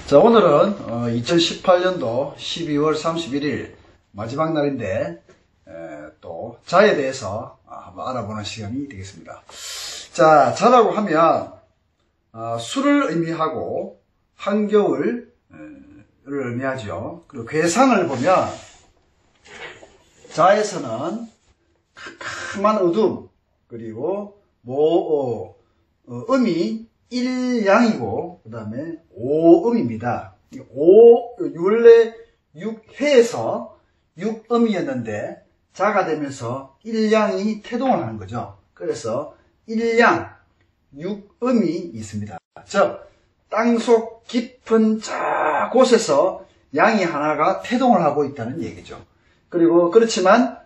자, 오늘은 2018년도 12월 31일 마지막 날인데 또 자에 대해서 한번 알아보는 시간이 되겠습니다. 자, 자라고 하면 수를 의미하고 한겨울을 의미하죠. 그리고 괴상을 보면 자에서는 캄캄한 어둠, 그리고 음이 일양이고 그 다음에 오음입니다. 원래 6해에서 6음이었는데 자가 되면서 일양이 태동을 하는 거죠. 그래서 일양 6음이 있습니다. 즉 땅속 깊은 저 곳에서 양이 하나가 태동을 하고 있다는 얘기죠. 그리고 그렇지만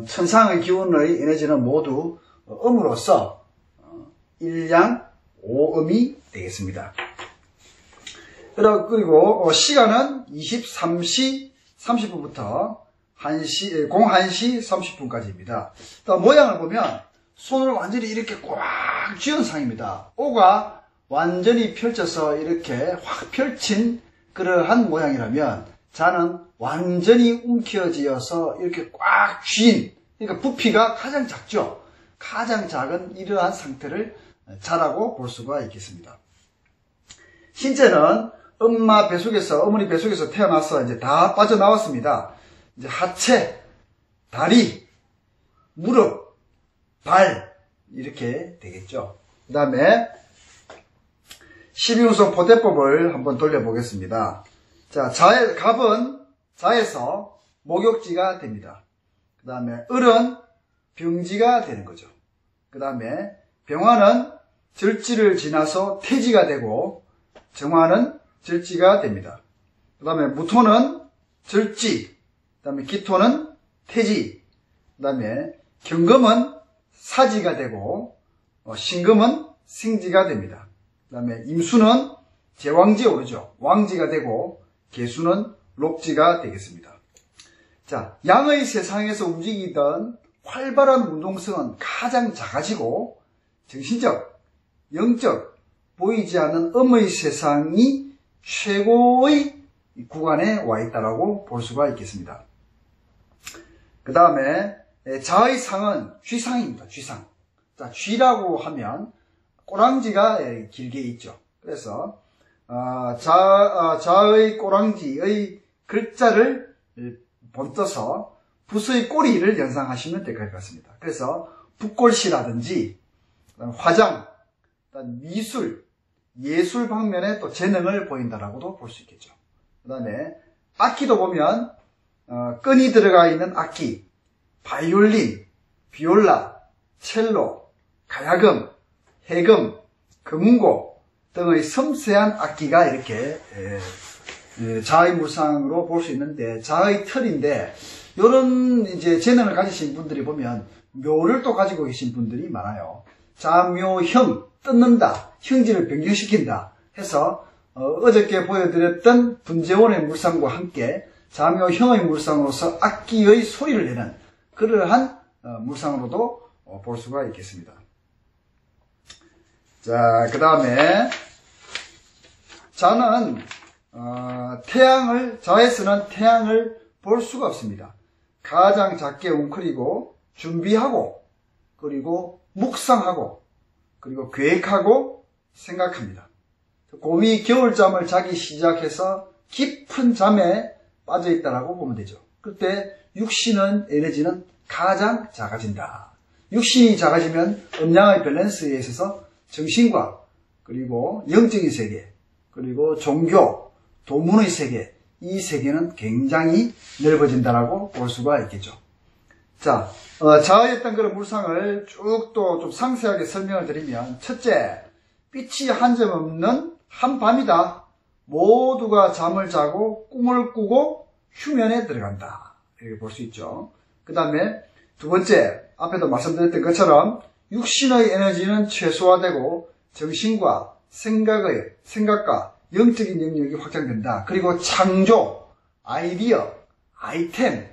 천상의 기운의 에너지는 모두 음으로서 일양 오음이 되겠습니다. 그리고 시간은 23시 30분부터 01시 30분까지입니다. 모양을 보면 손을 완전히 이렇게 꽉 쥐은 상입니다. 오가 완전히 펼쳐서 이렇게 확 펼친 그러한 모양이라면 자는 완전히 움켜쥐어서 이렇게 꽉 쥐인, 그러니까 부피가 가장 작죠. 가장 작은 이러한 상태를 자라고 볼 수가 있겠습니다. 신체는 어머니 뱃속에서 태어나서 이제 다 빠져나왔습니다. 이제 하체, 다리, 무릎, 발 이렇게 되겠죠. 그 다음에 12운송 포대법을 한번 돌려보겠습니다. 자, 갑은 자에서 목욕지가 됩니다. 그 다음에 을은 병지가 되는 거죠. 그 다음에 병화는 절지를 지나서 태지가 되고 정화는 절지가 됩니다. 그 다음에 무토는 절지, 그 다음에 기토는 태지, 그 다음에 경금은 사지가 되고 신금은 생지가 됩니다. 그 다음에 임수는 제왕지에 오르죠. 왕지가 되고 계수는 록지가 되겠습니다. 자, 양의 세상에서 움직이던 활발한 운동성은 가장 작아지고 정신적, 영적, 보이지 않는 음의 세상이 최고의 구간에 와 있다고 볼 수가 있겠습니다. 그 다음에 자의 상은 쥐상입니다. 쥐상. 자, 쥐라고 하면 꼬랑지가 길게 있죠. 그래서 자의 꼬랑지의 글자를 본떠서 붓의 꼬리를 연상하시면 될 것 같습니다. 그래서 붓골씨라든지 화장, 미술, 예술 방면에 또 재능을 보인다라고도 볼 수 있겠죠. 그 다음에 악기도 보면 끈이 들어가 있는 악기, 바이올린, 비올라, 첼로, 가야금, 해금, 금운고 등의 섬세한 악기가 이렇게 자의 물상으로 볼 수 있는데, 자의 털인데 이런 이제 재능을 가지신 분들이 보면 묘를 또 가지고 계신 분들이 많아요. 자묘형, 뜯는다, 형질을 변경시킨다 해서 어저께 보여드렸던 분재원의 물상과 함께 자묘형의 물상으로서 악기의 소리를 내는 그러한 물상으로도 볼 수가 있겠습니다. 자, 그 다음에 자는 자에서는 태양을 볼 수가 없습니다. 가장 작게 웅크리고 준비하고 그리고 묵상하고 그리고 계획하고 생각합니다. 곰이 겨울잠을 자기 시작해서 깊은 잠에 빠져있다라고 보면 되죠. 그때 육신의 에너지는 가장 작아진다. 육신이 작아지면 음양의 밸런스에 있어서 정신과 그리고 영적인 세계 그리고 종교, 도문의 세계, 이 세계는 굉장히 넓어진다라고 볼 수가 있겠죠. 자, 자의 어떤 그런 물상을 쭉 또 좀 상세하게 설명을 드리면, 첫째, 빛이 한 점 없는 한밤이다. 모두가 잠을 자고 꿈을 꾸고 휴면에 들어간다. 이렇게 볼 수 있죠. 그 다음에 두 번째, 앞에도 말씀드렸던 것처럼 육신의 에너지는 최소화되고 정신과 생각과 영적인 영역이 확장된다. 그리고 창조, 아이디어, 아이템,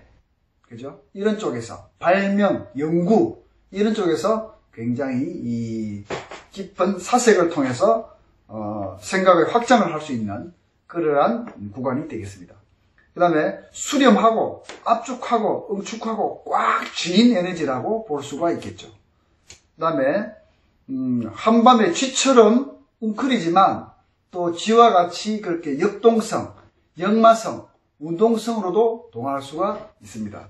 그죠? 이런 쪽에서 발명, 연구 이런 쪽에서 굉장히 이 깊은 사색을 통해서 생각의 확장을 할 수 있는 그러한 구간이 되겠습니다. 그 다음에 수렴하고 압축하고 응축하고 꽉 쥐인 에너지라고 볼 수가 있겠죠. 그 다음에 한밤에 쥐처럼 웅크리지만 또 쥐와 같이 그렇게 역동성, 역마성, 운동성으로도 동할 수가 있습니다.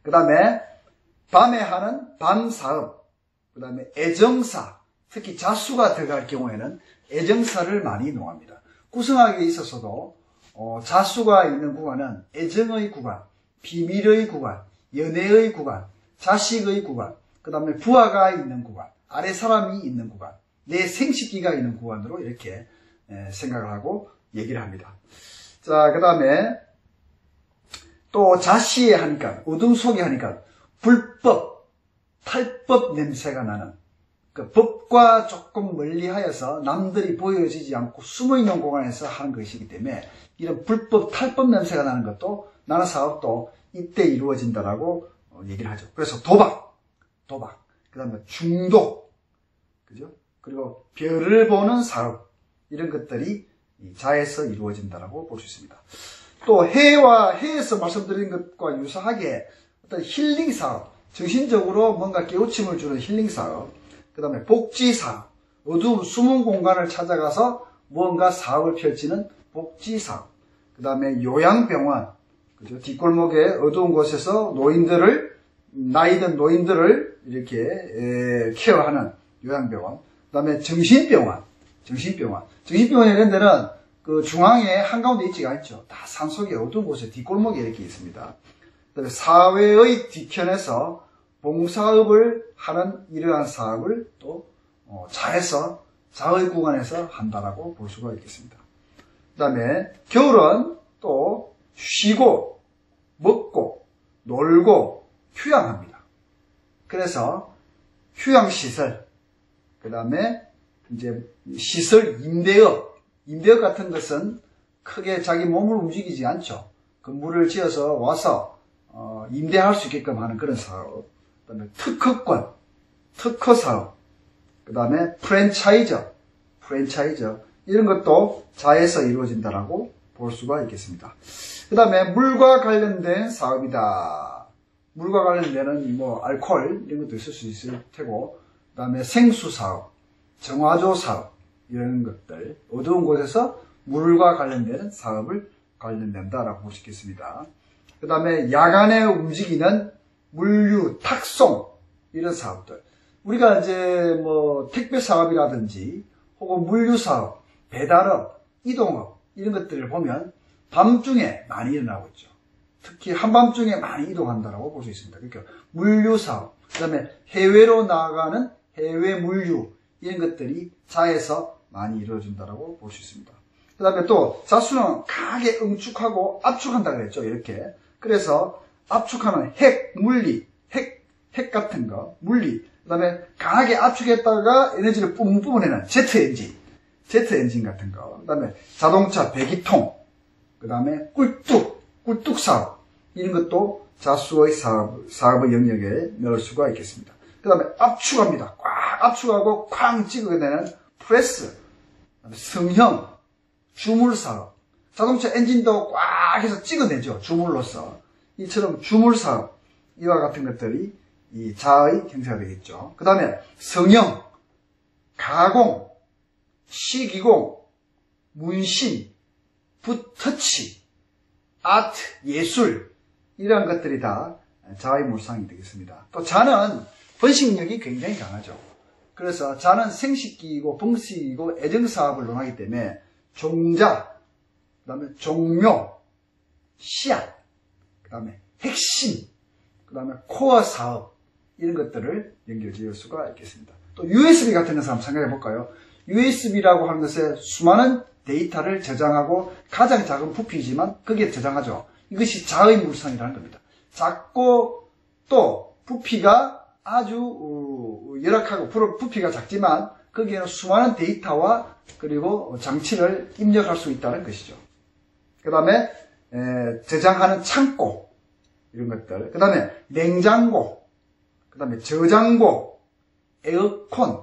그 다음에 밤에 하는 밤사업, 그 다음에 애정사, 특히 자수가 들어갈 경우에는 애정사를 많이 이동합니다. 구성학에 있어서도 자수가 있는 구간은 애정의 구간, 비밀의 구간, 연애의 구간, 자식의 구간, 그 다음에 부하가 있는 구간, 아래 사람이 있는 구간, 내 생식기가 있는 구간으로 이렇게 생각을 하고 얘기를 합니다. 자, 그 다음에 또 자시에 하니까, 어둠 속에 하니까 불법, 탈법 냄새가 나는, 그 법과 조금 멀리하여서 남들이 보여지지 않고 숨어있는 공간에서 하는 것이기 때문에 이런 불법, 탈법 냄새가 나는 것도, 나는 사업도 이때 이루어진다라고 얘기를 하죠. 그래서 도박, 그 다음에 중독, 그죠? 그리고 별을 보는 사업, 이런 것들이 자에서 이루어진다라고 볼 수 있습니다. 또 해에서 말씀드린 것과 유사하게 어떤 힐링 사업, 정신적으로 뭔가 깨우침을 주는 힐링 사업, 그 다음에 복지 사업, 어두운 숨은 공간을 찾아가서 무언가 사업을 펼치는 복지 사업, 그 다음에 요양병원, 그죠? 뒷골목에 어두운 곳에서 나이든 노인들을 이렇게 케어하는 요양병원, 그 다음에 정신병원 이런 데는 그 중앙에 한가운데 있지가 않죠. 다 산속에 어두운 곳에 뒷골목에 이렇게 있습니다. 그 다음에 사회의 뒤편에서 봉사업을 하는 이러한 사업을 또 자의 구간에서 한다라고 볼 수가 있겠습니다. 그 다음에 겨울은 또 쉬고 먹고 놀고 휴양합니다. 그래서 휴양시설, 그 다음에 이제 시설 임대업 같은 것은 크게 자기 몸을 움직이지 않죠. 건물을 지어서 와서 임대할 수 있게끔 하는 그런 사업, 그 다음에 특허권, 특허사업, 그 다음에 프랜차이저 이런 것도 자에서 이루어진다라고 볼 수가 있겠습니다. 그 다음에 물과 관련된 사업이다. 물과 관련된 알코올 이런 것도 있을 수 있을 테고, 그 다음에 생수사업, 정화조 사업 이런 것들, 어두운 곳에서 물과 관련된 사업을 관련된다라고 볼 수 있겠습니다. 그 다음에 야간에 움직이는 물류, 탁송 이런 사업들, 우리가 이제 택배 사업이라든지 혹은 물류 사업, 배달업, 이동업 이런 것들을 보면 밤중에 많이 일어나고 있죠. 특히 한밤중에 많이 이동한다라고 볼 수 있습니다. 그러니까 물류 사업, 그 다음에 해외로 나아가는 해외 물류 이런 것들이 자에서 많이 이루어진다라고 볼 수 있습니다. 그 다음에 또 자수는 강하게 응축하고 압축한다 그랬죠. 이렇게. 그래서 압축하는 핵 같은 거, 물리, 그 다음에 강하게 압축했다가 에너지를 뿜어내는 제트 엔진 같은 거, 그 다음에 자동차 배기통, 그 다음에 꿀뚝 사업, 이런 것도 자수의 사업의 영역에 넣을 수가 있겠습니다. 그 다음에 압축합니다. 꽉 압축하고 쾅 찍어내는 프레스, 성형, 주물 사업, 자동차 엔진도 꽉 해서 찍어내죠. 주물로서. 이처럼 주물 사업, 이와 같은 것들이 이 자의 형태가 되겠죠. 그 다음에 성형, 가공, 시기공, 문신, 붓터치, 아트, 예술 이러한 것들이 다 자의 물상이 되겠습니다. 또 자는 번식력이 굉장히 강하죠. 그래서 자는 생식기이고 봉식이고 애정사업을 논하기 때문에 종자, 그 다음에 종묘, 씨앗, 그 다음에 핵심, 그 다음에 코어 사업 이런 것들을 연결지을 수가 있겠습니다. 또 USB 같은 것을 한번 생각해 볼까요? USB라고 하는 것에 수많은 데이터를 저장하고 가장 작은 부피이지만 거기에 저장하죠. 이것이 자의 물상이라는 겁니다. 작고 또 부피가 아주 열악하고 부피가 작지만 거기에는 수많은 데이터와 그리고 장치를 입력할 수 있다는 것이죠. 그 다음에 저장하는 창고 이런 것들, 그 다음에 냉장고, 그 다음에 저장고, 에어컨,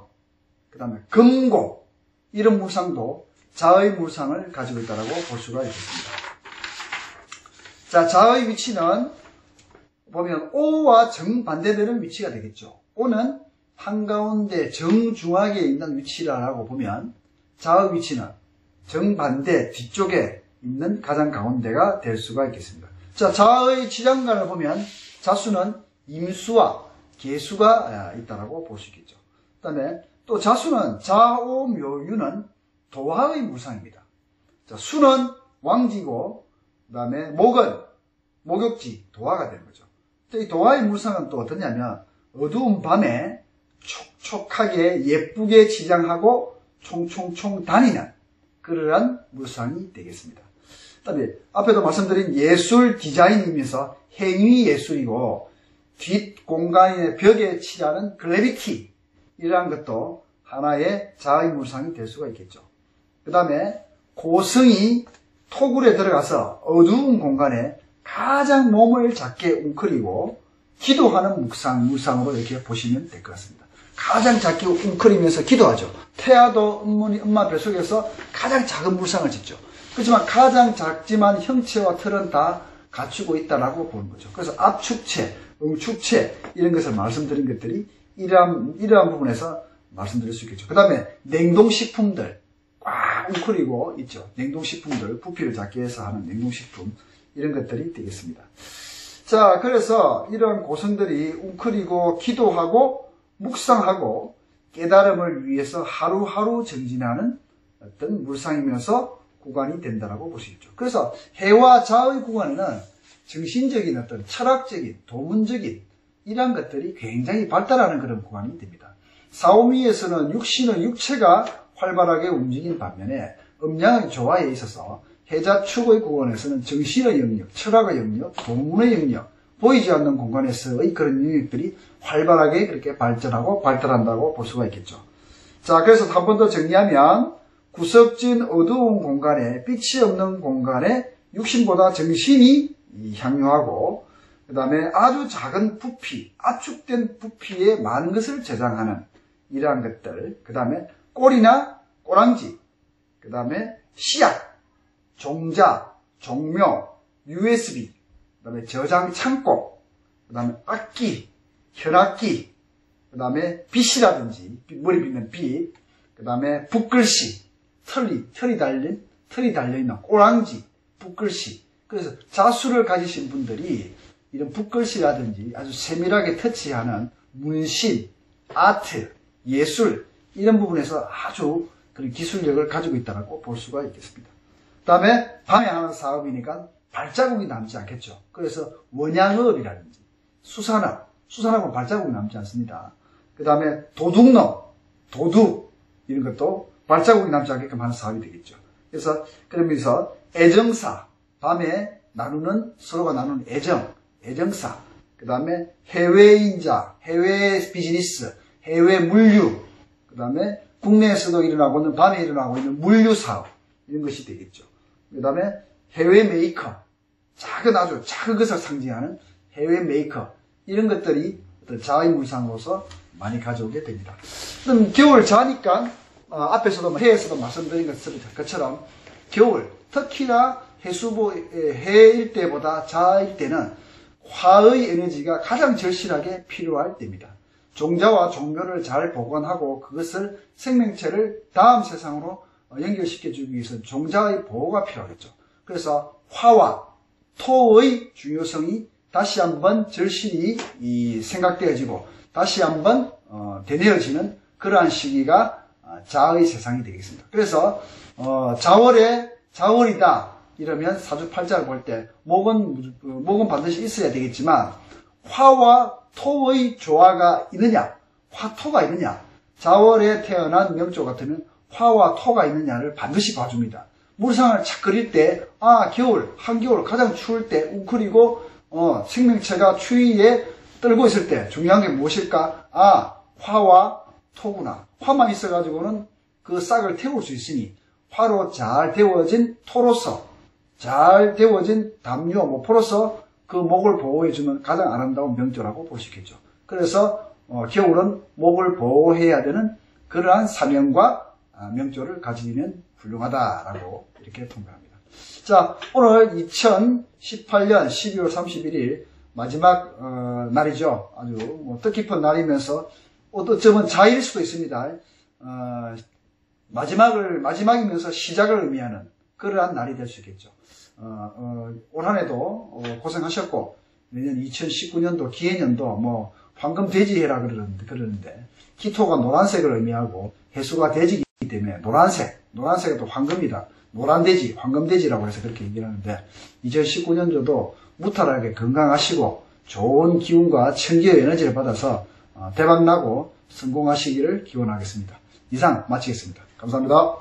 그 다음에 금고 이런 물상도 자의 물상을 가지고 있다고 볼 수가 있겠습니다. 자, 자의 위치는 보면 O와 정반대되는 위치가 되겠죠. O는 한가운데 정중앙에 있는 위치라고 보면 자의 위치는 정반대 뒤쪽에 있는 가장 가운데가 될 수가 있겠습니다. 자, 자의 지장간을 보면 자수는 임수와 계수가 있다고 볼 수 있겠죠. 그 다음에 또 자수는 자오묘유는 도화의 물상입니다. 자, 수는 왕지고, 그 다음에 목은 목욕지, 도화가 되는 거죠. 이 도화의 물상은 또 어떠냐면 어두운 밤에 촉촉하게 예쁘게 지장하고 총총총 다니는 그러한 물상이 되겠습니다. 그 다음에 앞에도 말씀드린 예술 디자인이면서 행위 예술이고 뒷 공간의 벽에 칠하는 글래비티 이러한 것도 하나의 자의 물상이 될 수가 있겠죠. 그 다음에 고성이 토굴에 들어가서 어두운 공간에 가장 몸을 작게 웅크리고 기도하는 물상으로 이렇게 보시면 될 것 같습니다. 가장 작게 웅크리면서 기도하죠. 태아도 엄마 뱃속에서 가장 작은 물상을 짓죠. 그렇지만 가장 작지만 형체와 틀은 다 갖추고 있다라고 보는 거죠. 그래서 압축체, 응축체 이런 것을 말씀드린 것들이 이러한 부분에서 말씀드릴 수 있겠죠. 그 다음에 냉동식품들 꽉 웅크리고 있죠. 냉동식품들, 부피를 작게 해서 하는 냉동식품 이런 것들이 되겠습니다. 자, 그래서 이런 고성들이 웅크리고 기도하고 묵상하고 깨달음을 위해서 하루하루 정진하는 어떤 물상이면서 구간이 된다라고 볼 수 있죠. 그래서 해와 자의 구간에는 정신적인 어떤 철학적인, 도문적인 이러한 것들이 굉장히 발달하는 그런 구간이 됩니다. 사오미에서는 육신의 육체가 활발하게 움직이는 반면에 음양의 조화에 있어서 해자축의 구간에서는 정신의 영역, 철학의 영역, 도문의 영역, 보이지 않는 공간에서의 그런 영역들이 활발하게 그렇게 발전하고 발달한다고 볼 수가 있겠죠. 자, 그래서 한 번 더 정리하면 구석진 어두운 공간에 빛이 없는 공간에 육신보다 정신이 향유하고 그 다음에 아주 작은 부피, 압축된 부피에 많은 것을 저장하는 이러한 것들, 그 다음에 꼴이나 꼬랑지, 그 다음에 시약, 종자, 종묘, USB, 그 다음에 저장 창고, 그 다음에 악기, 현악기, 그 다음에 빗이라든지 머리 빗는 빗, 그 다음에 붓글씨, 털이 달려있는 꼬랑지, 붓글씨. 그래서 자수를 가지신 분들이 이런 붓글씨라든지 아주 세밀하게 터치하는 문신, 아트, 예술 이런 부분에서 아주 그런 기술력을 가지고 있다고 볼 수가 있겠습니다. 그 다음에 밤에 하는 사업이니까 발자국이 남지 않겠죠. 그래서 원양업이라든지 수산업은 발자국이 남지 않습니다. 그 다음에 도둑 이런 것도 발자국이 남지 않게끔 하는 사업이 되겠죠. 그래서 그러면서 애정사, 밤에 서로가 나누는 애정사, 그 다음에 해외인자, 해외 비즈니스, 해외 물류, 그 다음에 국내에서도 밤에 일어나고 있는 물류 사업 이런 것이 되겠죠. 그 다음에 해외 메이커, 아주 작은 것을 상징하는 해외 메이커 이런 것들이 어떤 자의 물상으로서 많이 가져오게 됩니다. 그럼 겨울 자니까 앞에서도 해에서도 말씀드린 것처럼 겨울 특히나 해일 때보다 자일 때는 화의 에너지가 가장 절실하게 필요할 때입니다. 종자와 종묘를 잘 보관하고 그것을 생명체를 다음 세상으로 연결시켜주기 위해서는 종자의 보호가 필요하겠죠. 그래서 화와 토의 중요성이 다시 한번 절실히 생각되어지고 다시 한번 되뇌어지는 그러한 시기가 자의 세상이 되겠습니다. 그래서 자월이다 이러면 사주팔자를 볼 때 목은 반드시 있어야 되겠지만 화와 토의 조화가 있느냐, 화토가 있느냐, 자월에 태어난 명조 같으면 화와 토가 있느냐를 반드시 봐줍니다. 물상을 착 그릴 때 한겨울 가장 추울 때 웅크리고 생명체가 추위에 떨고 있을 때 중요한 게 무엇일까? 화와 토구나. 화만 있어가지고는 그 싹을 태울 수 있으니 화로 잘 데워진 토로서, 잘 데워진 담요, 모포로서 그 목을 보호해주는 가장 아름다운 명조라고 볼 수 있겠죠. 그래서 겨울은 목을 보호해야 되는 그러한 사명과 명조를 가지면 훌륭하다라고 이렇게 통과합니다. 자, 오늘 2018년 12월 31일 마지막 날이죠. 아주 뜻깊은 날이면서 어쩌면 자일일 수도 있습니다. 마지막이면서 시작을 의미하는 그러한 날이 될 수 있겠죠. 올 한 해도 고생하셨고, 내년 2019년도 기해년도 황금돼지해라 그러는데, 기토가 노란색을 의미하고, 해수가 돼지이기 때문에 노란색은 또 황금이다. 노란돼지, 황금돼지라고 해서 그렇게 얘기를 하는데, 2019년도도 무탈하게 건강하시고, 좋은 기운과 청기의 에너지를 받아서 대박나고 성공하시기를 기원하겠습니다. 이상 마치겠습니다. 감사합니다.